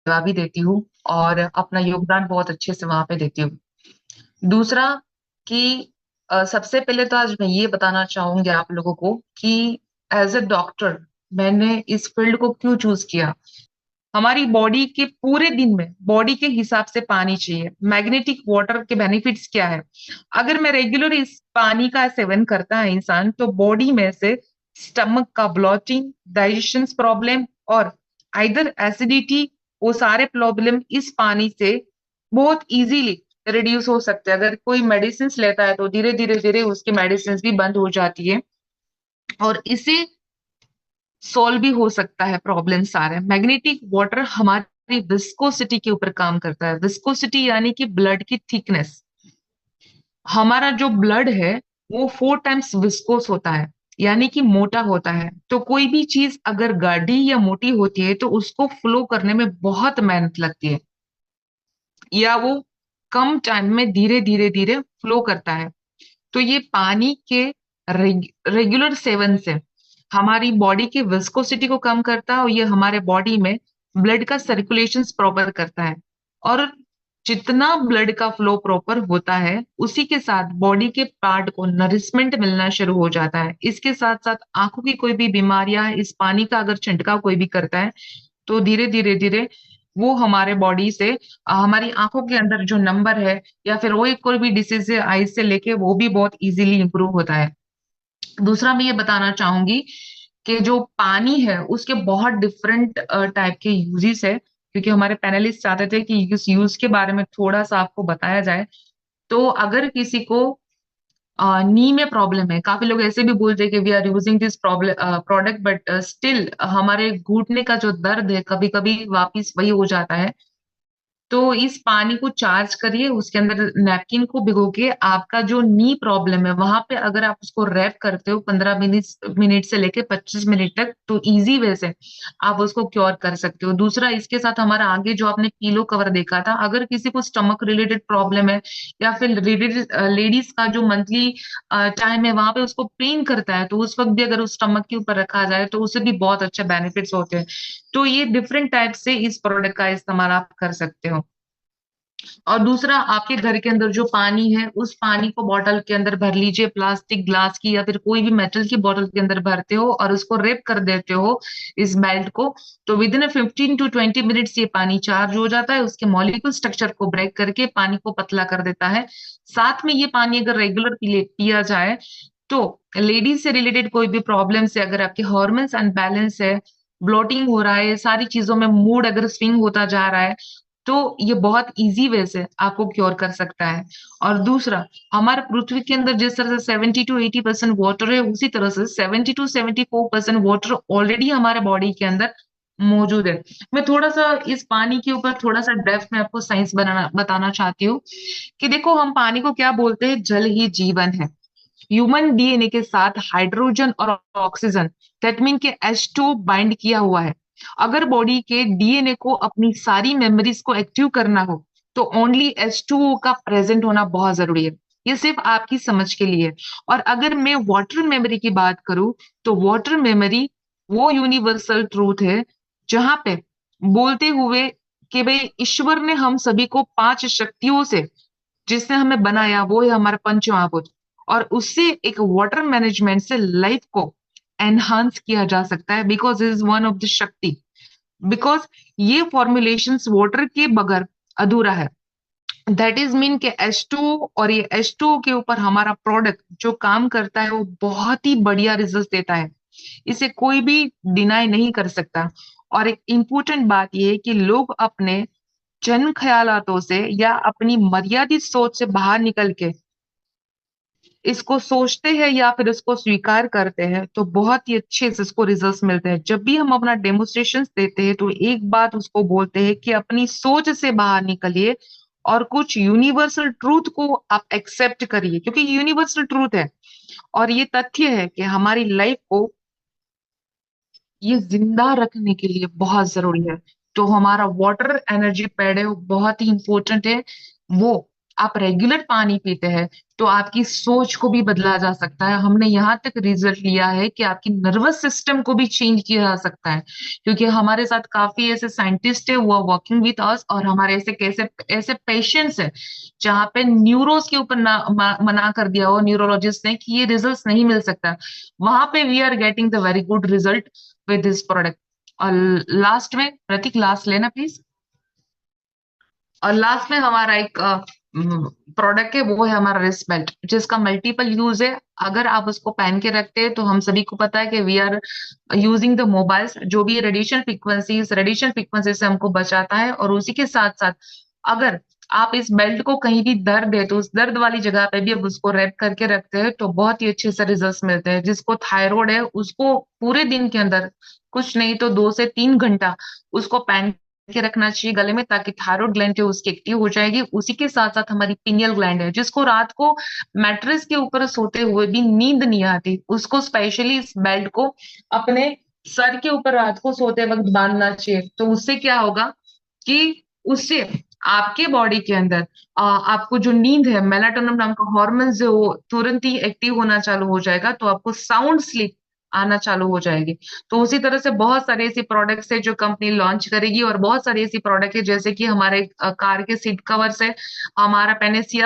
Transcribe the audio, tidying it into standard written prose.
सेवा भी देती हूँ और अपना योगदान बहुत अच्छे से वहां पे देती हूँ। दूसरा कि सबसे पहले तो आज मैं ये बताना चाहूंगी आप लोगों को कि एज अ डॉक्टर मैंने इस फील्ड को क्यों चूज किया। हमारी बॉडी के पूरे दिन में बॉडी के हिसाब से पानी चाहिए। मैग्नेटिक वाटर के बेनिफिट्स क्या है? अगर मैं रेगुलर इस पानी का सेवन करता है इंसान, तो बॉडी में से स्टमक का ब्लॉटिंग, डाइजेशन प्रॉब्लम और आइदर एसिडिटी, वो सारे प्रॉब्लम इस पानी से बहुत इजीली रिड्यूस हो सकते हैं। अगर कोई मेडिसिन लेता है तो धीरे धीरे धीरे उसकी मेडिसिन भी बंद हो जाती है और इसे सॉल्व भी हो सकता है प्रॉब्लम सारे। मैग्नेटिक वाटर हमारी विस्कोसिटी के ऊपर काम करता है। विस्कोसिटी यानी कि ब्लड की थिकनेस। हमारा जो ब्लड है वो 4 टाइम्स विस्कोस होता है, यानी कि मोटा होता है। तो कोई भी चीज अगर गाढ़ी या मोटी होती है तो उसको फ्लो करने में बहुत मेहनत लगती है, या वो कम टाइम में धीरे धीरे धीरे फ्लो करता है। तो ये पानी के रेगुलर सेवन से हमारी बॉडी की विस्कोसिटी को कम करता है और ये हमारे बॉडी में ब्लड का सर्कुलेशन प्रॉपर करता है। और जितना ब्लड का फ्लो प्रॉपर होता है उसी के साथ बॉडी के पार्ट को नरिशमेंट मिलना शुरू हो जाता है। इसके साथ साथ आंखों की कोई भी बीमारियां इस पानी का अगर छिंटकाव कोई भी करता है तो धीरे धीरे धीरे वो हमारे बॉडी से हमारी आंखों के अंदर जो नंबर है या फिर वो एक कोई भी डिसीज है आई से लेके, वो भी बहुत इजीली इंप्रूव होता है। दूसरा मैं ये बताना चाहूंगी कि जो पानी है उसके बहुत डिफरेंट टाइप के यूजेस है, क्योंकि हमारे पैनलिस्ट चाहते थे कि इस यूज के बारे में थोड़ा सा आपको बताया जाए। तो अगर किसी को नी में प्रॉब्लम है, काफी लोग ऐसे भी बोलते हैं कि we are using this problem product but still हमारे घुटने का जो दर्द है कभी कभी वापिस वही हो जाता है। तो इस पानी को चार्ज करिए, उसके अंदर नैपकिन को भिगो के आपका जो नी प्रॉब्लम है वहां पे अगर आप उसको रैप करते हो 15 मिनट मिनट से लेके 25 मिनट तक, तो इजी वे से आप उसको क्योर कर सकते हो। दूसरा, इसके साथ हमारा आगे जो आपने पीलो कवर देखा था, अगर किसी को स्टमक रिलेटेड प्रॉब्लम है या फिर लेडीज का जो मंथली टाइम है वहां पे उसको पेन करता है, तो उस वक्त भी अगर उस स्टमक के ऊपर रखा जाए तो उससे भी बहुत अच्छे बेनिफिट्स होते हैं। तो ये डिफरेंट टाइप से इस प्रोडक्ट का इस्तेमाल आप कर सकते हो। और दूसरा, आपके घर के अंदर जो पानी है उस पानी को बॉटल के अंदर भर लीजिए, प्लास्टिक ग्लास की या फिर कोई भी मेटल की बॉटल के अंदर भरते हो और उसको रेप कर देते हो इस बेल्ट को, तो विद इन 15 to 20 मिनट्स ये पानी चार्ज हो जाता है, उसके मॉलिक्यूल स्ट्रक्चर को ब्रेक करके पानी को पतला कर देता है। साथ में ये पानी अगर रेगुलर पिया जाए तो लेडीज से रिलेटेड कोई भी प्रॉब्लम से, अगर आपके हॉर्मोन्स अनबैलेंस है, ब्लोटिंग हो रहा है, सारी चीजों में मूड अगर स्विंग होता जा रहा है, तो ये बहुत इजी वे से आपको क्योर कर सकता है। और दूसरा, हमारे पृथ्वी के अंदर जिस तरह से 70 to 80% वाटर है, उसी तरह से 70 to 74% वाटर ऑलरेडी हमारे बॉडी के अंदर मौजूद है। मैं थोड़ा सा इस पानी के ऊपर थोड़ा सा डेप्थ में आपको साइंस बताना चाहती हूँ कि देखो, हम पानी को क्या बोलते हैं, जल ही जीवन है। ह्यूमन डीएनए के साथ हाइड्रोजन और ऑक्सीजन, दैट मीन के H2 बाइंड किया हुआ है। अगर बॉडी के डीएनए को अपनी सारी मेमोरीज को एक्टिव करना हो तो ओनली H2O का प्रेजेंट होना बहुत जरूरी है। ये सिर्फ आपकी समझ के लिए। और अगर मैं वाटर मेमोरी की बात करूं तो वाटर मेमोरी वो यूनिवर्सल ट्रूथ है जहां पे बोलते हुए कि भाई ईश्वर ने हम सभी को 5 शक्तियों से जिसने हमें बनाया वो है हमारा पंच महाभूत, और उससे एक वाटर मैनेजमेंट से लाइफ को एनहांस किया जा सकता है, because is one of the शक्ति। बिकॉज ये फॉर्मुलेशंस वाटर के बगैर अधूरा है। दैट इज मीन के H2O, और ये H2O के ऊपर हमारा प्रोडक्ट जो काम करता है वो बहुत ही बढ़िया रिजल्ट देता है, इसे कोई भी डिनाई नहीं कर सकता। और एक इम्पोर्टेंट बात यह है कि लोग अपने जन्म ख्यालातों से या अपनी मर्यादित सोच से बाहर निकल के इसको सोचते हैं या फिर इसको स्वीकार करते हैं तो बहुत ही अच्छे से इसको रिजल्ट्स मिलते हैं। जब भी हम अपना डेमोन्स्ट्रेशन देते हैं तो एक बात उसको बोलते हैं कि अपनी सोच से बाहर निकलिए और कुछ यूनिवर्सल ट्रूथ को आप एक्सेप्ट करिए, क्योंकि यूनिवर्सल ट्रूथ है और ये तथ्य है कि हमारी लाइफ को ये जिंदा रखने के लिए बहुत जरूरी है। तो हमारा वाटर एनर्जी पैड है वो बहुत ही इंपॉर्टेंट है। वो आप रेगुलर पानी पीते हैं तो आपकी सोच को भी बदला जा सकता है। हमने यहाँ तक रिजल्ट लिया है कि आपकी नर्वस सिस्टम को भी चेंज किया जा सकता है, क्योंकि हमारे साथ काफी ऐसे साइंटिस्ट है वो आर वर्किंग विद अस, और हमारे ऐसे कैसे ऐसे पेशेंट्स है जहाँ पे न्यूरोस के ऊपर मना कर दिया हो न्यूरोलॉजिस्ट ने कि ये रिजल्ट नहीं मिल सकता, वहां पे we are getting the very good result with this product. और लास्ट में प्रतीक लास्ट लेना प्लीज। और लास्ट में हमारा एक प्रोडक्ट है, वो है हमारा रिस्ट बेल्ट, जिसका मल्टीपल यूज है। अगर आप उसको पहन के रखते हैं तो हम सभी को पता है कि we are using the mobiles, जो भी रेडिएशन फ्रीक्वेंसी से हमको बचाता है। और उसी के साथ साथ अगर आप इस बेल्ट को कहीं भी दर्द है तो उस दर्द वाली जगह पे भी अब उसको रैप करके रखते हैं तो बहुत ही अच्छे से रिजल्ट्स मिलते हैं। जिसको थायराइड है उसको पूरे दिन के अंदर कुछ नहीं तो 2 से 3 घंटा उसको पहन के रखना चाहिए गले में, ताकि थायराइड ग्लैंड जो उसकी एक्टिव हो जाएगी। उसी के साथ साथ हमारी पिनियल ग्लैंड है, जिसको रात को मैट्रेस के ऊपर सोते हुए भी नींद नहीं आती, उसको स्पेशली इस बेल्ट को अपने सर के ऊपर रात को सोते वक्त बांधना चाहिए। तो उससे क्या होगा कि उससे आपके बॉडी के अंदर आपको जो नींद है, मेलाटोनिन नाम का हार्मोन जो वो तुरंत ही एक्टिव होना चालू हो जाएगा, तो आपको साउंड स्लीप आना चालू हो जाएगी। तो उसी तरह से बहुत सारे ऐसे प्रोडक्ट्स है जो कंपनी लॉन्च करेगी, और बहुत सारी ऐसी प्रोडक्ट है जैसे कि हमारे कार के सीट कवर्स है, हमारा पेनेसिया